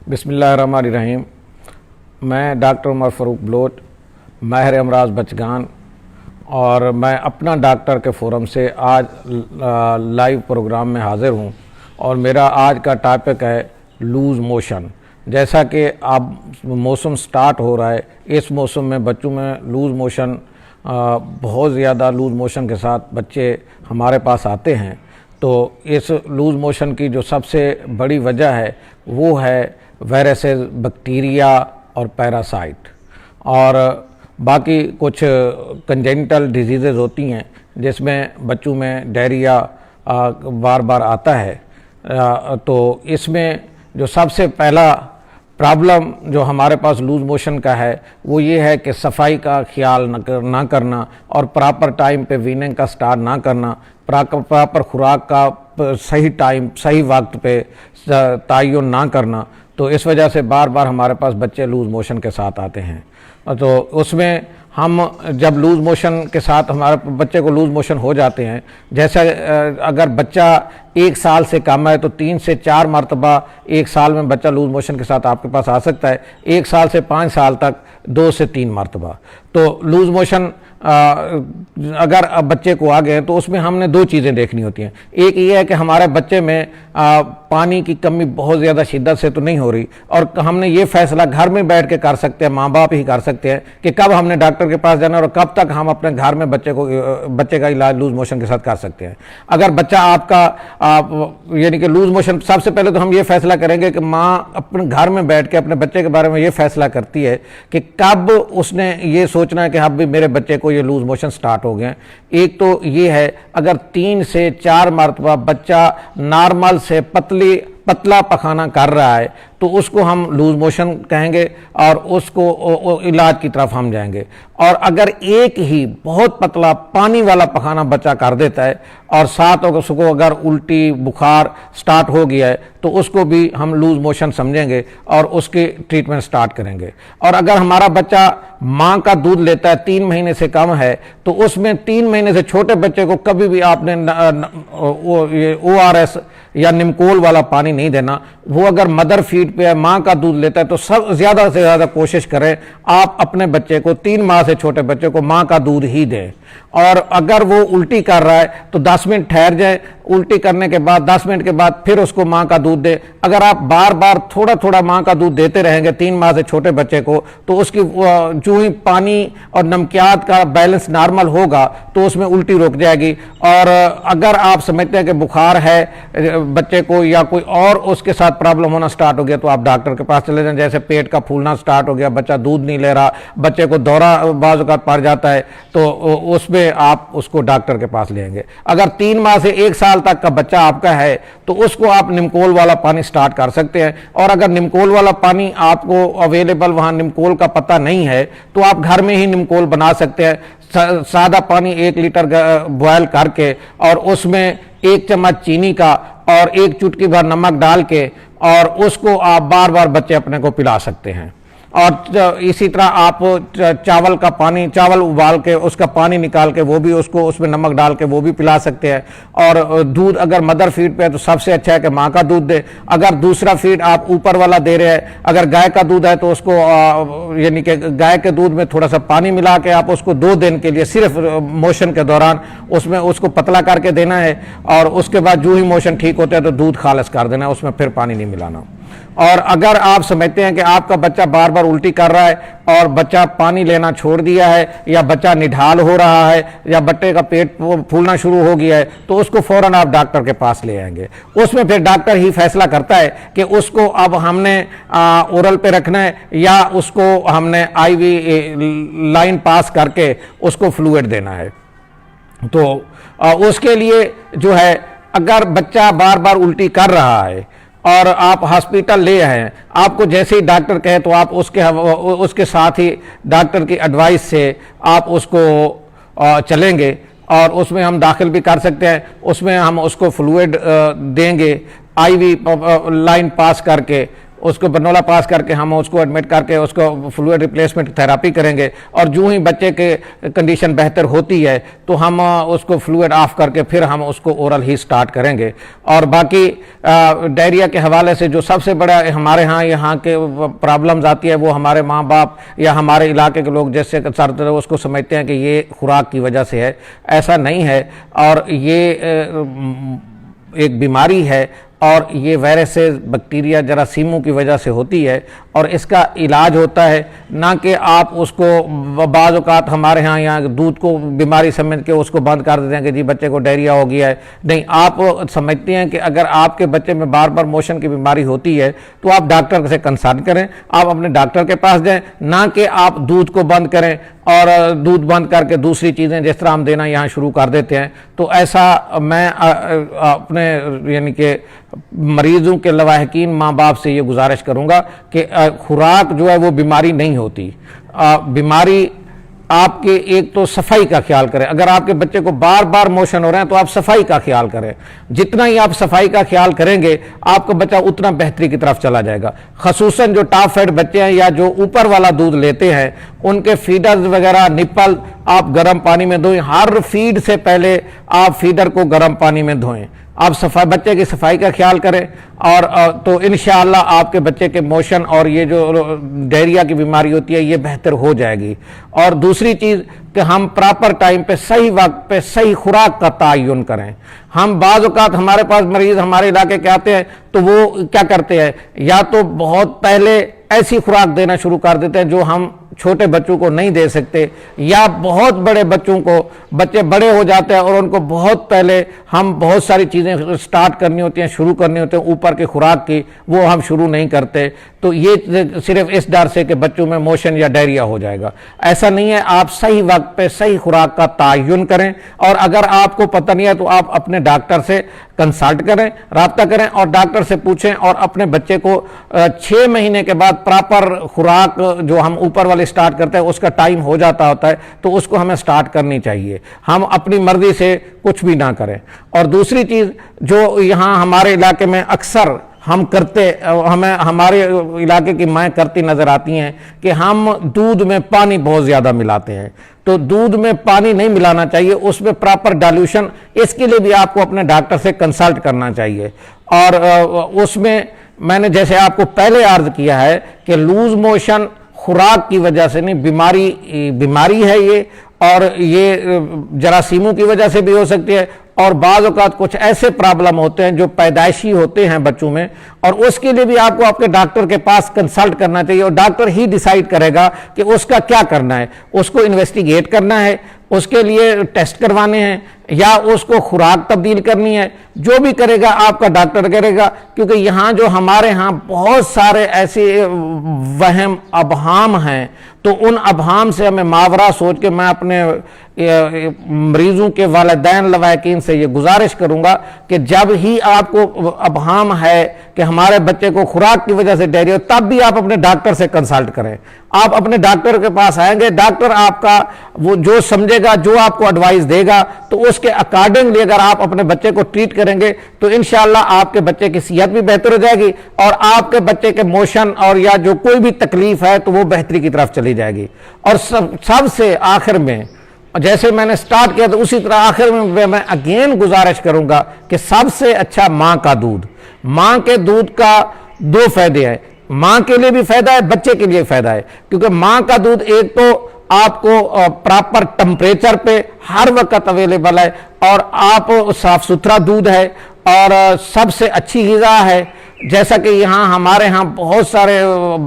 बिस्मिल्लाहिर्रहमानिर्रहीम। मैं doctor Umar Farooq Bloch, माहिर अमराज बचगान, और मैं अपना डॉक्टर के फोरम से आज लाइव प्रोग्राम में हाज़िर हूँ। और मेरा आज का टॉपिक है लूज़ मोशन। जैसा कि अब मौसम स्टार्ट हो रहा है, इस मौसम में बच्चों में लूज़ मोशन बहुत ज़्यादा लूज़ मोशन के साथ बच्चे हमारे पास आते हैं। तो इस लूज़ मोशन की जो सबसे बड़ी वजह है वो है वायरसेस, बैक्टीरिया और पैरासाइट, और बाकी कुछ कंजेनिटल डिजीज़ेज़ होती हैं जिसमें बच्चों में डायरिया बार बार आता है। तो इसमें जो सबसे पहला प्रॉब्लम जो हमारे पास लूज़ मोशन का है वो ये है कि सफाई का ख्याल ना करना और प्रॉपर टाइम पे वीनिंग का स्टार्ट ना करना, प्रॉपर खुराक का सही टाइम सही वक्त पे तयन ना करना। तो इस वजह से बार बार हमारे पास बच्चे लूज़ मोशन के साथ आते हैं। तो उसमें हम जब लूज़ मोशन के साथ हमारे बच्चे को लूज़ मोशन हो जाते हैं, जैसे अगर बच्चा 1 साल से कम है तो 3 से 4 मरतबा 1 साल में बच्चा लूज़ मोशन के साथ आपके पास आ सकता है। 1 साल से 5 साल तक 2 से 3 मरतबा। तो लूज़ मोशन अगर अब बच्चे को आ गए तो उसमें हमने 2 चीज़ें देखनी होती हैं। एक ये है कि हमारे बच्चे में पानी की कमी बहुत ज़्यादा शिद्दत से तो नहीं हो रही, और हमने ये फैसला घर में बैठ के कर सकते हैं, माँ बाप ही कर सकते हैं कि कब हमने डॉक्टर के पास जाना और कब तक हम अपने घर में बच्चे का इलाज लूज़ मोशन के साथ कर सकते हैं। अगर बच्चा आपका यानी कि लूज़ मोशन, सबसे पहले तो हम ये फैसला करेंगे कि माँ अपने घर में बैठ के अपने बच्चे के बारे में ये फैसला करती है कि कब उसने ये सोचना है कि अब भी मेरे बच्चे को ये लूज़ मोशन स्टार्ट हो गए। एक तो ये है, अगर 3 से 4 मरतबा बच्चा नॉर्मल से पतला पखाना कर रहा है तो उसको हम लूज़ मोशन कहेंगे और उसको इलाज की तरफ हम जाएंगे। और अगर एक ही बहुत पतला पानी वाला पखाना बच्चा कर देता है और साथ उसको अगर उल्टी बुखार स्टार्ट हो गया है तो उसको भी हम लूज़ मोशन समझेंगे और उसकी ट्रीटमेंट स्टार्ट करेंगे। और अगर हमारा बच्चा माँ का दूध लेता है 3 महीने से कम है तो उसमें 3 महीने से छोटे बच्चे को कभी भी आपने ORS या निमकोल वाला पानी नहीं देना। वो अगर मदर फीड पे है, माँ का दूध लेता है, तो सब ज़्यादा से ज़्यादा कोशिश करें आप अपने बच्चे को 3 माह से छोटे बच्चे को माँ का दूध ही दें। और अगर वो उल्टी कर रहा है तो 10 मिनट ठहर जाए, उल्टी करने के बाद 10 मिनट के बाद फिर उसको माँ का दूध दे। अगर आप बार बार थोड़ा थोड़ा माँ का दूध देते रहेंगे 3 माह से छोटे बच्चे को तो उसकी जो ही पानी और नमकियात का बैलेंस नॉर्मल होगा तो उसमें उल्टी रुक जाएगी। और अगर आप समझते हैं कि बुखार है बच्चे को या कोई और उसके साथ प्रॉब्लम होना स्टार्ट हो गया तो आप डॉक्टर के पास चले जाएं। जैसे पेट का फूलना स्टार्ट हो गया, बच्चा दूध नहीं ले रहा, बच्चे को दौरा बाज़ औक़ात पड़ जाता है, तो उसमें आप उसको डॉक्टर के पास लेंगे। अगर 3 माह से 1 साल तक का बच्चा आपका है तो उसको आप निमकोल वाला पानी स्टार्ट कर सकते हैं। और अगर निमकोल वाला पानी आपको अवेलेबल वहाँ निमकोल का पता नहीं है तो आप घर में ही निमकोल बना सकते हैं। सादा पानी 1 लीटर बॉयल करके और उसमें 1 चम्मच चीनी का और 1 चुटकी भर नमक डाल के और उसको आप बार बार बच्चे अपने को पिला सकते हैं। और इसी तरह आप चावल उबाल के उसका पानी निकाल के वो भी उसको उसमें नमक डाल के वो भी पिला सकते हैं। और दूध अगर मदर फीड पे है तो सबसे अच्छा है कि माँ का दूध दे। अगर दूसरा फीड आप ऊपर वाला दे रहे हैं, अगर गाय का दूध है तो उसको यानी कि गाय के दूध में थोड़ा सा पानी मिला के आप उसको 2 दिन के लिए सिर्फ मोशन के दौरान उसमें उसको पतला करके देना है। और उसके बाद जो ही मोशन ठीक होता है तो दूध खालिस कर देना है, उसमें फिर पानी नहीं मिलाना। और अगर आप समझते हैं कि आपका बच्चा बार बार उल्टी कर रहा है और बच्चा पानी लेना छोड़ दिया है या बच्चा निढाल हो रहा है या बच्चे का पेट फूलना शुरू हो गया है तो उसको फौरन आप डॉक्टर के पास ले आएंगे। उसमें फिर डॉक्टर ही फैसला करता है कि उसको अब हमने ओरल पे रखना है या उसको हमने IV लाइन पास करके उसको फ्लूइड देना है। तो उसके लिए जो है, अगर बच्चा बार बार उल्टी कर रहा है और आप हॉस्पिटल ले आए, आपको जैसे ही डॉक्टर कहे तो आप उसके साथ ही डॉक्टर की एडवाइस से आप उसको चलेंगे और उसमें हम दाखिल भी कर सकते हैं। उसमें हम उसको फ्लूइड देंगे IV लाइन पास करके उसको बरनौला पास करके हम उसको एडमिट करके उसको फ्लूइड रिप्लेसमेंट थेरापी करेंगे, और जो ही बच्चे के कंडीशन बेहतर होती है तो हम उसको फ्लूइड ऑफ करके फिर हम उसको ओरल ही स्टार्ट करेंगे। और बाकी डायरिया के हवाले से जो सबसे बड़ा हमारे यहाँ के प्रॉब्लम्स आती है वो हमारे माँ बाप या हमारे इलाके के लोग जैसे सर उसको समझते हैं कि ये खुराक की वजह से है। ऐसा नहीं है, और ये एक बीमारी है और ये वायरसेस, बैक्टीरिया, जरासीमों की वजह से होती है और इसका इलाज होता है, ना कि आप उसको बाज़ औक़ात हमारे यहाँ दूध को बीमारी समझ के उसको बंद कर देते हैं कि जी बच्चे को डायरिया हो गया है। नहीं, आप समझते हैं कि अगर आपके बच्चे में बार बार मोशन की बीमारी होती है तो आप डॉक्टर से कंसल्ट करें, आप अपने डॉक्टर के पास जाएं, ना कि आप दूध को बंद करें और दूध बंद करके दूसरी चीज़ें जिस तरह हम देना यहाँ शुरू कर देते हैं। तो ऐसा मैं अपने यानी कि मरीजों के लवाहकीन माँ बाप से ये गुजारिश करूँगा कि खुराक जो है वो बीमारी नहीं होती। बीमारी आपके एक तो सफाई का ख्याल करें। अगर आपके बच्चे को बार बार मोशन हो रहे हैं तो आप सफाई का ख्याल करें। जितना ही आप सफाई का ख्याल करेंगे आपका बच्चा उतना बेहतरी की तरफ चला जाएगा। खसूसन जो टॉप फेड बच्चे हैं या जो ऊपर वाला दूध लेते हैं उनके फीडर्स वगैरह निप्पल आप गर्म पानी में धोएं। हर फीड से पहले आप फीडर को गर्म पानी में धोएं। आप बच्चे की सफाई का ख्याल करें और तो इंशाअल्लाह आपके बच्चे के मोशन और ये जो डायरिया की बीमारी होती है ये बेहतर हो जाएगी। और दूसरी चीज़ कि हम प्रॉपर टाइम पे सही वक्त पे सही खुराक का तयन करें। हम बाज़ औक़ात हमारे पास मरीज़ हमारे इलाके के आते हैं तो वो क्या करते हैं, या तो बहुत पहले ऐसी खुराक देना शुरू कर देते हैं जो हम छोटे बच्चों को नहीं दे सकते, या बहुत बड़े बच्चों को, बच्चे बड़े हो जाते हैं और उनको बहुत पहले हम बहुत सारी चीज़ें स्टार्ट करनी होती हैं, शुरू करनी होती हैं ऊपर की खुराक की, वो हम शुरू नहीं करते। तो ये सिर्फ इस डर से कि बच्चों में मोशन या डायरिया हो जाएगा। ऐसा नहीं है, आप सही वक्त पे सही खुराक का तयन करें। और अगर आपको पता नहीं है तो आप अपने डॉक्टर से कंसल्ट करें, रब्ता करें और डॉक्टर से पूछें और अपने बच्चे को 6 महीने के बाद प्रॉपर खुराक जो हम ऊपर वाले स्टार्ट करते हैं उसका टाइम हो जाता होता है तो उसको हमें स्टार्ट करनी चाहिए। हम अपनी मर्जी से कुछ भी ना करें। और दूसरी चीज़ जो यहाँ हमारे इलाके में अक्सर हम करते, हमें हमारे इलाके की माएँ करती नज़र आती हैं कि हम दूध में पानी बहुत ज़्यादा मिलाते हैं। तो दूध में पानी नहीं मिलाना चाहिए, उसमें प्रॉपर डाइल्यूशन, इसके लिए भी आपको अपने डॉक्टर से कंसल्ट करना चाहिए। और उसमें मैंने जैसे आपको पहले अर्ज किया है कि लूज मोशन खुराक की वजह से नहीं, बीमारी है ये, और ये जरासीमों की वजह से भी हो सकती है। और बाज़ औक़ात कुछ ऐसे प्रॉब्लम होते हैं जो पैदाइशी होते हैं बच्चों में, और उसके लिए भी आपको आपके डॉक्टर के पास कंसल्ट करना चाहिए। और डॉक्टर ही डिसाइड करेगा कि उसका क्या करना है, उसको इन्वेस्टिगेट करना है, उसके लिए टेस्ट करवाने हैं, या उसको खुराक तब्दील करनी है। जो भी करेगा आपका डॉक्टर करेगा, क्योंकि यहाँ जो हमारे यहाँ बहुत सारे ऐसे वहम अबहाम हैं, तो उन अबहाम से हमें मावरा सोच के मैं अपने मरीजों के वालिदैन लवाकिन से ये गुजारिश करूंगा कि जब ही आपको अबहाम है कि हमारे बच्चे को खुराक की वजह से डायरिया, तब भी आप अपने डॉक्टर से कंसल्ट करें। आप अपने डॉक्टर के पास आएंगे, डॉक्टर आपका वो जो समझेगा, जो आपको एडवाइस देगा, तो उसके अकॉर्डिंगली अगर आप अपने बच्चे को ट्रीट करेंगे तो इंशाल्लाह आपके बच्चे की सेहत भी बेहतर हो जाएगी और आपके बच्चे के मोशन और या जो कोई भी तकलीफ है तो वो बेहतरी की तरफ चली जाएगी। और सबसे आखिर में, जैसे मैंने स्टार्ट किया तो उसी तरह आखिर में मैं अगेन गुजारिश करूंगा कि सबसे अच्छा मां का दूध। मां के दूध का 2 फायदे हैं, मां के लिए भी फायदा है, बच्चे के लिए फायदा है। क्योंकि मां का दूध एक तो आपको प्रॉपर टेम्परेचर पे हर वक्त अवेलेबल है, और आप साफ सुथरा दूध है और सबसे अच्छी ग़िज़ा है। जैसा कि यहाँ हमारे यहाँ बहुत सारे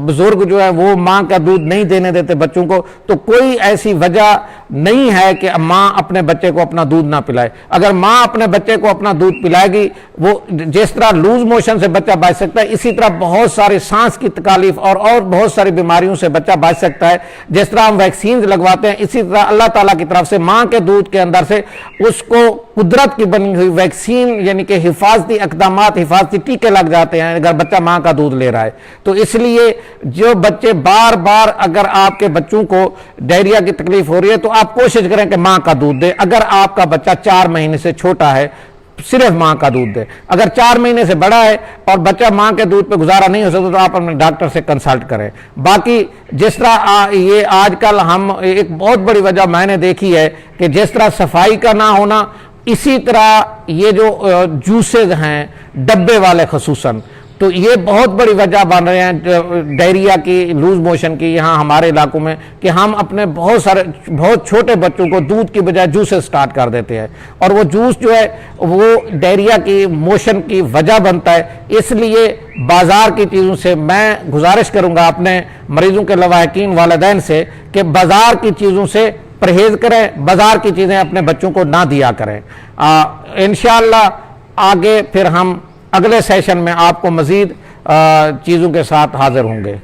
बुजुर्ग जो है वो माँ का दूध नहीं देने देते बच्चों को, तो कोई ऐसी वजह नहीं है कि माँ अपने बच्चे को अपना दूध ना पिलाए। अगर माँ अपने बच्चे को अपना दूध पिलाएगी, वो जिस तरह लूज मोशन से बच्चा बच सकता है, इसी तरह बहुत सारी सांस की तकलीफ और बहुत सारी बीमारियों से बच्चा बच सकता है। जिस तरह हम वैक्सीन लगवाते हैं, इसी तरह अल्लाह ताला की तरफ से माँ के दूध के अंदर से उसको कुदरत की बनी हुई वैक्सीन यानी कि हिफाजती इक़दामात, हिफाजती टीके लग जाते हैं अगर बच्चा मां का दूध ले रहा है। तो इसलिए जो बच्चे बार बार, अगर आपके बच्चों को डायरिया की तकलीफ हो रही है तो आप कोशिश करें कि मां का दूध दें। अगर आपका बच्चा 4 महीने से छोटा है, सिर्फ माँ का दूध दे। अगर 4 महीने से बड़ा है और बच्चा माँ के दूध पे गुजारा नहीं हो सकता तो आप अपने डॉक्टर से कंसल्ट करें। बाकी जिस तरह ये आजकल हम एक बहुत बड़ी वजह मैंने देखी है कि जिस तरह सफाई का ना होना, इसी तरह ये जो जूसेज हैं डब्बे वाले खसूसन, तो ये बहुत बड़ी वजह बन रहे हैं डायरिया की, लूज मोशन की यहाँ हमारे इलाकों में, कि हम अपने बहुत छोटे बच्चों को दूध की बजाय जूस से स्टार्ट कर देते हैं और वो जूस जो है वो डायरिया की, मोशन की वजह बनता है। इसलिए बाजार की चीज़ों से मैं गुजारिश करूँगा अपने मरीजों के लवाहिकीन वालिदैन से कि बाजार की चीज़ों से परहेज करें, बाजार की चीज़ें अपने बच्चों को ना दिया करें। इंशाअल्लाह आगे फिर हम अगले सेशन में आपको मज़ीद चीज़ों के साथ हाजिर होंगे।